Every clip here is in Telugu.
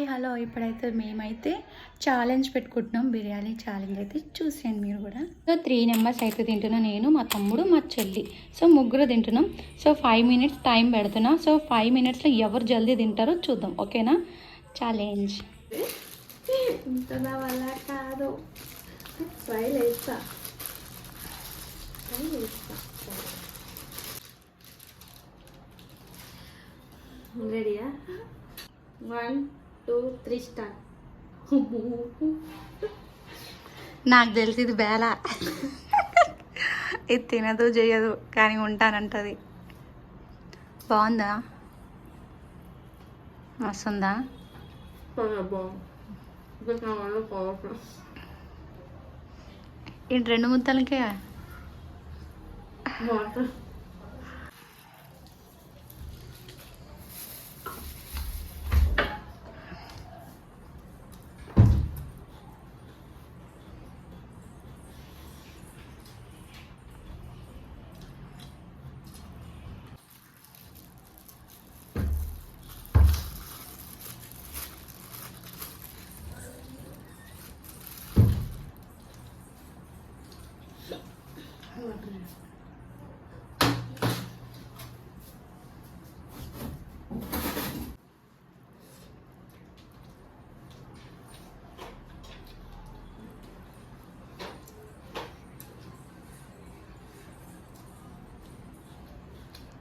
హాయ్ హలో ఇప్పుడైతే మేమైతే ఛాలెంజ్ పెట్టుకుంటున్నాం. బిర్యానీ ఛాలెంజ్ అయితే చూసేయండి మీరు కూడా. సో 3 మెంబర్స్ అయితే తింటున్నా, నేను, మా తమ్ముడు, మా చెల్లి. సో ముగ్గురు తింటున్నాం. సో 5 మినిట్స్ టైం పెడుతున్నా. సో 5 మినిట్స్లో ఎవరు జల్దీ తింటారో చూద్దాం. ఓకేనా? ఛాలెంజ్ వల్ల కాదు. ఫ్రైలు వేస్తా. రెడీయా? 1 2 3 స్టార్ట్. నాకు తెలిసి ఇది బేల, ఇది తినదు చేయదు కానీ ఉంటానంటది. బాగుందా? వస్తుందా? ఏంటి 2 ముద్దలకే?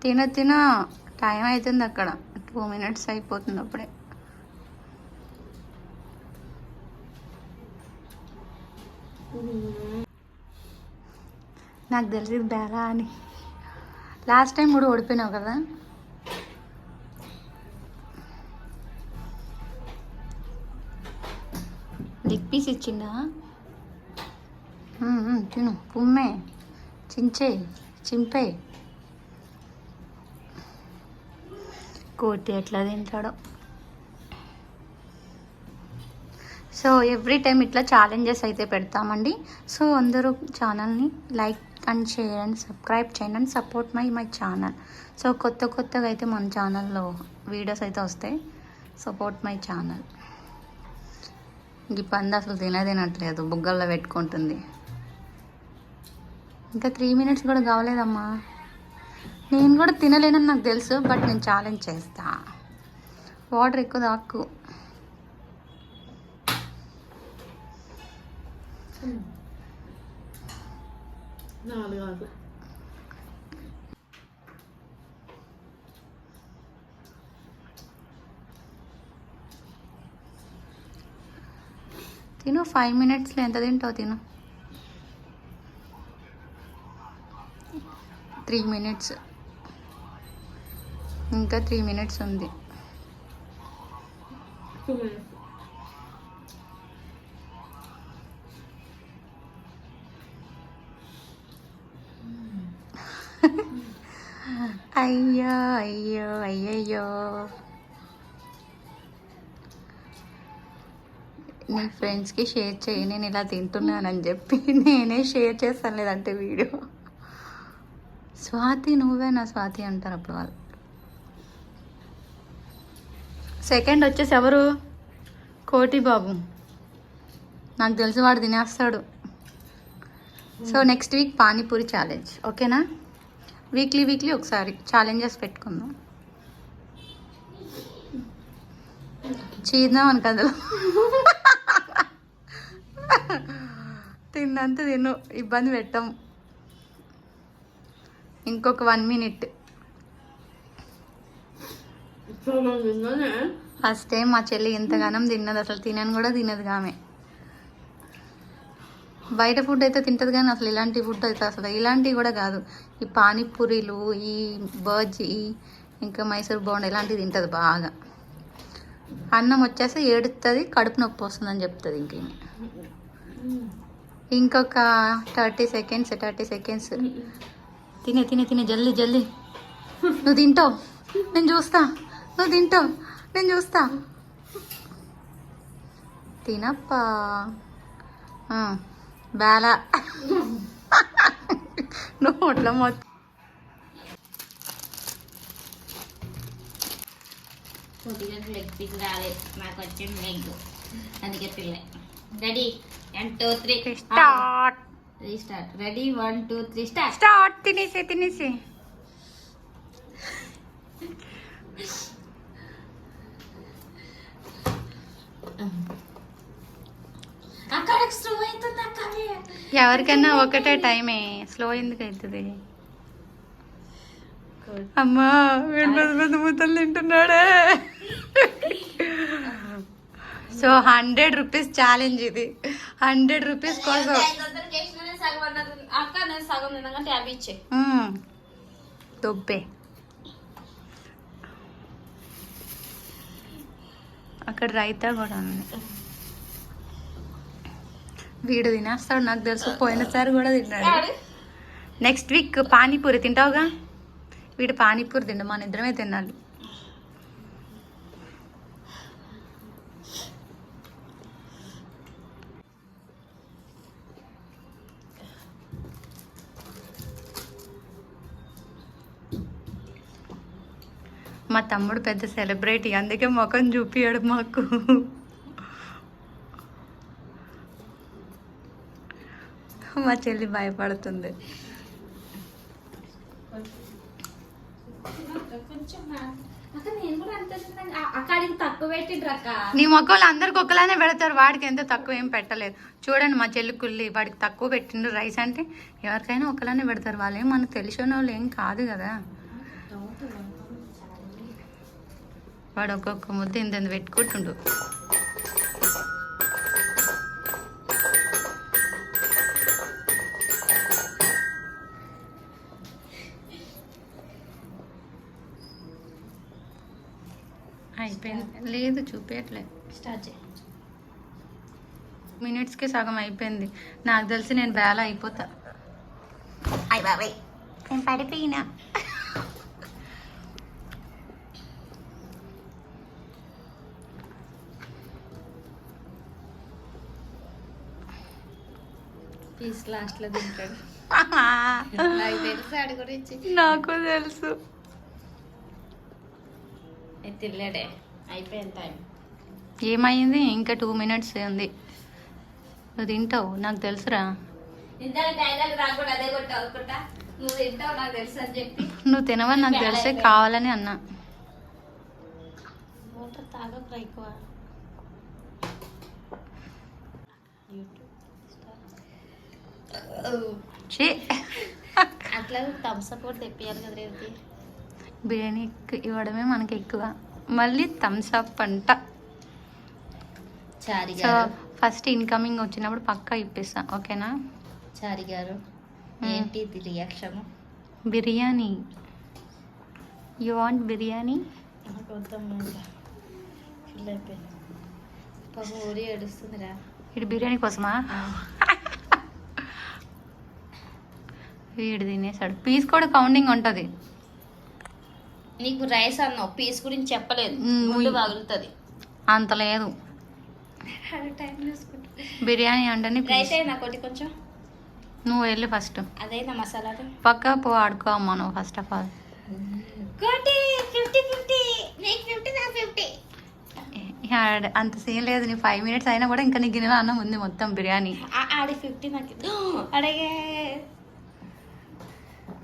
తిన తిన టైం అవుతుంది అక్కడ. 2 మినిట్స్ అయిపోతుంది అప్పుడే. నాకు తెలిసింది బేలా అని. లాస్ట్ టైం కూడా ఓడిపోయినావు కదా. లెగ్ పీస్ ఇచ్చిందా? తిను, పుమ్మే, చించే, చింపే. కోటి ఎట్లా తింటాడో. సో ఎవ్రీ టైం ఇట్లా ఛాలెంజెస్ అయితే పెడతామండి. సో అందరూ ఛానల్ని like and share and subscribe చేయండి and support my channel. So కొత్తగా అయితే మన ఛానల్లో వీడియోస్ అయితే వస్తాయి. Support my channel. ఈ పంది అసలు తినట్లేదు, బుగ్గల్లో పెట్టుకుంటుంది. ఇంకా 3 మినిట్స్ కూడా కావలేదమ్మా. నేను కూడా తినలేనని నాకు తెలుసు, బట్ నేను ఛాలెంజ్ చేస్తా. వాటర్ ఎక్కువ తాక్కు. తిను. 5 మినిట్స్లో ఎంత తింటావు? తిను. 3 మినిట్స్, ఇంకా 3 మినిట్స్ ఉంది. అయ్యో అయ్యో అయ్యయ్యో. నీ ఫ్రెండ్స్కి షేర్ చేయి నేను ఇలా తింటున్నానని చెప్పి. నేనే షేర్ చేస్తాను లేదంటే వీడియో. స్వాతి నువ్వేనా స్వాతి అంటారు అప్పుడు వాళ్ళు. సెకండ్ వచ్చేసి ఎవరు? కోటి బాబు. నాకు తెలిసి వాడు తినేస్తాడు. So next week panipuri challenge. ఓకేనా? వీక్లీ ఒకసారి ఛాలెంజెస్ పెట్టుకుందాం. చేద్దాం అని కదా. తిన్నంత తిను, ఇబ్బంది పెట్టాం. ఇంకొక 1 మినిట్. ఫస్ట్ టైం మా చెల్లి ఎంతగానం తిన్నది. అసలు తినని కూడా తినదు ఆమె. బయట ఫుడ్ అయితే తింటుంది కానీ అసలు ఇలాంటి ఫుడ్ అయితే అసలు ఇలాంటివి కూడా కాదు. ఈ పానీపూరీలు, ఈ బజ్జీ, ఇంకా మైసూర్ బోండా ఇలాంటివి తింటుంది బాగా. అన్నం వచ్చేసి ఏడుస్తుంది, కడుపు నొప్పి వస్తుందని చెప్తుంది. ఇంకొక 30 సెకండ్స్. తినే జల్దీ. నువ్వు తింటావు, నేను చూస్తా. నువ్వు తింటావు, నేను చూస్తా. తినప్పా. బేల నోట్లో మొత్తం కొద్దిగా లెగ్ పీస్ రాలేదు, నాకు వచ్చిన లెగ్, అందుకే తినలే. Ready 1 2 3 start. Restart. Ready 1 2 3 start. Start. తినేసి అక్కడ స్లో అవుతుంది అక్కడ. ఎవరికైనా ఒకటే టైమే, స్లో ఎందుకు అవుతుంది? అమ్మా వీడు పెద్ద పెద్ద ముద్దలు తింటున్నాడే. సో 100 రూపీస్ ఛాలెంజ్ ఇది. 100 రూపీస్ కోసం అక్క నేను సగం తినకంటే అవి ఇచ్చే దొబ్బే. అక్కడ రైతా కూడా ఉంది. వీడు తినేస్తాడు నాకు తెలుసు, పోయినసారి కూడా తిన్నాడు. నెక్స్ట్ వీక్ పానీపూరి తింటావుగా? వీడు పానీపూరి తిండు, మన ఇద్దరమే తినాలి. మా తమ్ముడు పెద్ద సెలబ్రిటీ, అందుకే ముఖం చూపియాడు మాకు. మా చెల్లి భయపడుతుంది. అక్కడికి తక్కువ పెట్టిండ్రు అక్క. నీ మొక్కలు అందరికి ఒకలానే పెడతారు, వాడికి ఎంత తక్కువ ఏం పెట్టలేదు. చూడండి మా చెల్లి కుల్లి, వాడికి తక్కువ పెట్టిండ్రు రైస్ అంటే. ఎవరికైనా ఒకలానే పెడతారు, వాళ్ళేం మనకు తెలిసిన వాళ్ళు ఏం కాదు కదా. వాడు ఒక్కొక్క ముద్ద ఇంత పెట్టుకుంటుండు. అయిపోయింది లేదు చూపించట్లే. స్టార్ట్ చేయి. మినిట్స్కి సగం అయిపోయింది. నాకు తెలిసి నేను బేలా అయిపోతా. అయ్య బాబాయ్ నేను పడిపోయినా. పీస్ లాస్ట్లో తింటాడు. నాకు తెలుసు ఆడి గురించి. నాకు తెలుసు. తినలేడే, అయిపోయింది టైం. ఏమైంది? ఇంకా 2 మినిట్స్ ఉంది. నువ్వు తింటావు నాకు తెలుసురా. డైలాగ్ రాకుండా అదే కొట్టా, నువ్వు తింటావు నాకు తెలుసు అని చెప్పి. నువ్వు తినవని నాకు తెలిసే కావాలని అన్నా. వాటర్ తాగకురా ఎక్కువ. అట్లా థమ్స్ అప్ కూడా తెప్పియాలి కదా రేపు. బిర్యానీ ఇవ్వడమే మనకి ఎక్కువ, మళ్ళీ థమ్స్ అప్ అంట. చారి సో గారు ఫస్ట్ ఇన్కమింగ్ వచ్చినప్పుడు పక్కా ఇప్పిస్తా, ఓకేనా? చారి గారు ఏంటి ఇది reaction? Biryani. You want biryani? నాకు వద్దాం, ఫుల్ అయిపోయింది. పాపం ఊరి ఏడుస్తుందిరా. వీడు బిర్యానీ కోసమా? వీడు తినేసాడు. పీస్ కూడా కౌంటింగ్ ఉంటుంది. నీకు రైస్ అన్నావు, పీస్ గురించి చెప్పలేదు. ముందు పగులుతుంది అంత లేదు. బిర్యానీ అంటే రైస్ అయినా ఒకటి కొంచెం. నువ్వు వెళ్ళి ఫస్ట్ అదైనా మసాలా పక్కా పో ఆడుకో అమ్మా నువ్వు ఫస్ట్ ఆఫ్ ఆల్. 50-50 నీకు 50 నాకు 50. అంత సీన్ లేదు. నీ 5 మినిట్స్ అయినా కూడా ఇంకా నీ గిన్నెలో అన్నం ఉంది మొత్తం బిర్యానీ. ఆడి 50 నాకు అడిగే.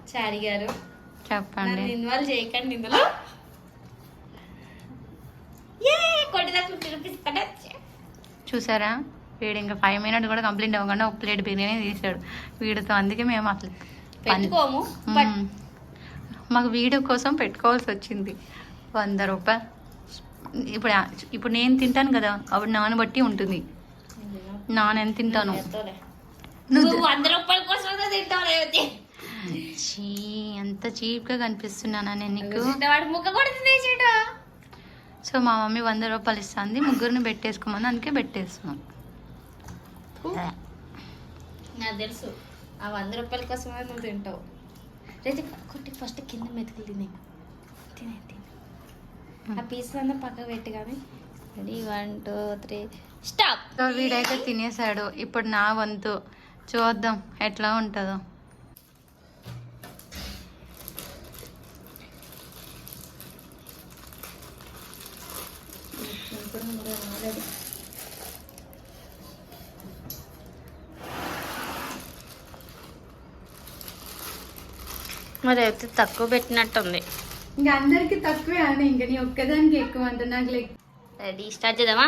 చారి గారు చెప్పండి. ఇన్వాల్వ్ చేయకండి ఇందులో. కొట్టిదా 50 రూపీస్ కట్టచ్చు. చూసారా వీడు ఇంకా 5 మినిట్స్ కూడా కంప్లీట్ అవ్వకుండా ఒక ప్లేట్ బిర్యానీ తీసాడు వీడితో. అందుకే మేము అసలు పెట్టుకోము. మాకు వీడియో కోసం పెట్టుకోవాల్సి వచ్చింది. 100 రూపాయలు. ఇప్పుడు నేను తింటాను కదా, అప్పుడు నాన్న బట్టి ఉంటుంది. నాన్న ఎంత తింటాను. నువ్వు 100 రూపాయల కోసం తింటావు. అంత చీప్గా కనిపిస్తున్నానా నేను నీకు? ముక్క కూడా తినేసాడు. సో మా మమ్మీ 100 రూపాయలు ఇస్తుంది, ముగ్గురిని పెట్టేసుకోమని, అందుకే పెట్టేస్తున్నాం. నాకు తెలుసు ఆ 100 రూపాయల కోసమే నువ్వు తింటావు. రేపు కొట్టి ఫస్ట్ కింద మెతుకులు తినే ఆ పీస్ అన్నా పక్కకు పెట్టి. కానీ రెడీ 1 2 3 స్టాప్. సో వీడైతే తినేసాడు. ఇప్పుడు నా వంతు చూద్దాం ఎట్లా ఉంటుందో. మరి అయితే తక్కువ పెట్టినట్టుంది. ఇంకా అందరికి తక్కువే అని, ఇంకా నీ ఒక్కదానికి ఎక్కువ అంట నాకు లైక్. రెడీ స్టార్ట్ చేద్దామా?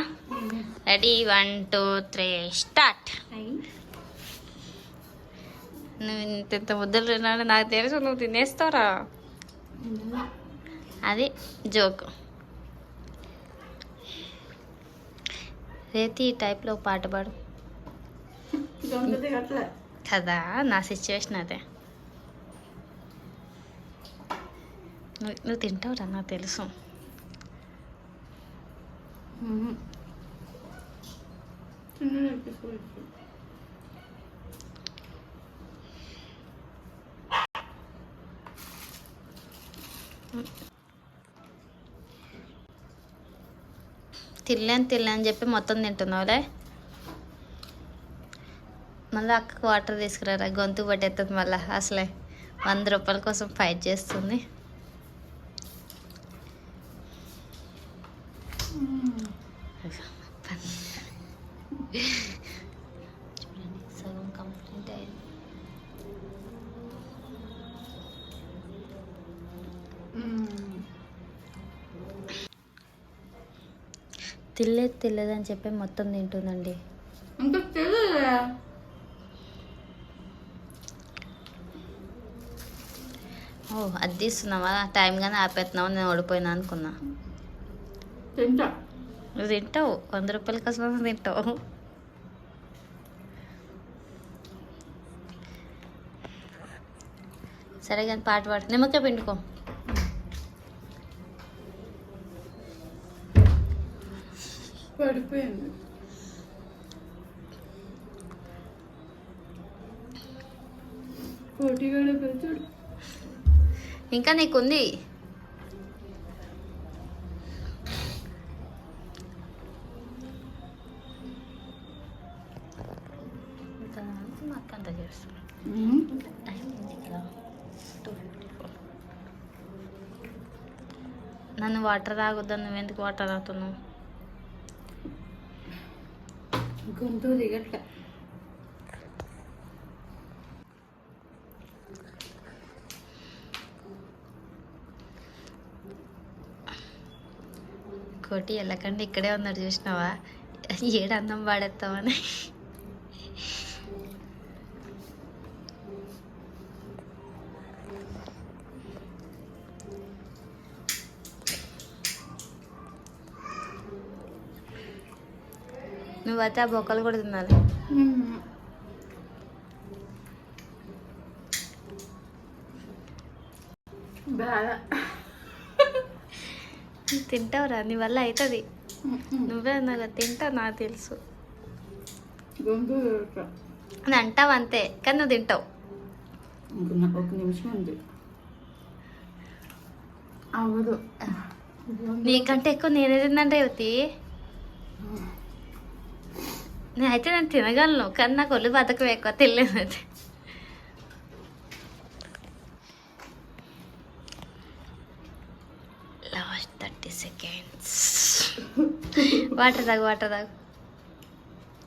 Ready 1 2 3 start. నువ్వు ఇంత ముద్దలు తిన్నాను నాకు తెలుసు, నువ్వు తినేస్తావురా. అది జోక్. రేతి ఈ టైప్లో పాట పాడు కదా, నా సిచ్యువేషన్ అదే. నువ్వు తింటావురా నాకు తెలుసు. తినలేని చెప్పి మొత్తం తింటున్నావులే. మళ్ళీ అక్కకు వాటర్ తీసుకురారా, గొంతు పట్టేస్తుంది మళ్ళీ. అసలే 100 రూపాయల కోసం ఫైట్ చేస్తుంది. చూడండి సగం కంప్లీట్ అయింది. తెలియదని చెప్పి మొత్తం తింటుందండి. ఇంకా తెలియదా? ఓ అది తీస్తున్నావా? టైం కానీ ఆపేస్తున్నావు, నేను ఓడిపోయినా అనుకున్నా. తింటా. నువ్వు తింటావు, 100 రూపాయల కోసం తింటావు. సరే కానీ పాట పాడు, నిమ్మకాయ పిండుకో. పడిపోయింది. పోటీగాడే పెంచుడు. ఇంకా నీకుంది. అంత చేస్తున్నా టైం ఉంది కదా. 2:54. నన్ను వాటర్ తాగొద్దాను, నువ్వెందుకు వాటర్ తాగుతున్నావు? గొంతు దిగట్లే. కోటి వెళ్ళకండి, ఇక్కడే ఉన్నాడు చూసినావా? ఏడు అన్నం పాడేస్తామని. నువ్వైతే ఆ బొక్కలు కూడా తినాలి. తింటావురా, నీ వల్ల అవుతుంది. నువ్వే అన్నాగా తింటా, నాకు తెలుసు. అని అంటావు అంతే, కానీ నువ్వు తింటావు. 1 నిమిషం ఉంది. అవ్వదు. నీకంటే ఎక్కువ నేనే తిందంటే యువతి. నేనైతే నేను తినగలను, కానీ నాకు ఒళ్ళు బతకం ఎక్కువ, తెలియదు అది. Last 30 seconds. వాటర్ తాగు.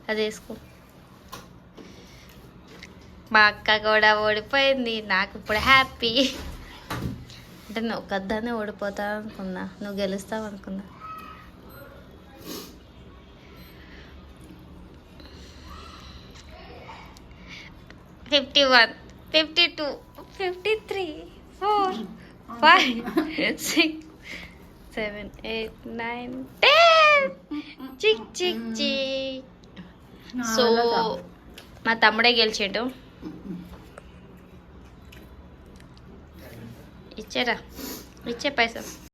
అది వేసుకో. మా అక్క కూడా ఓడిపోయింది, నాకు ఇప్పుడు హ్యాపీ. అంటే నువ్వు ఒక్కదాన్నే ఓడిపోతావు అనుకున్నా, నువ్వు గెలుస్తావు అనుకున్నా. $51, $52, $53, $4, $5, $6, $7, $8, $9, $10. చిక్. సో మా తమ్ముడే గెలిచాడు. ఇచ్చారా? ఇచ్చే పైసలు.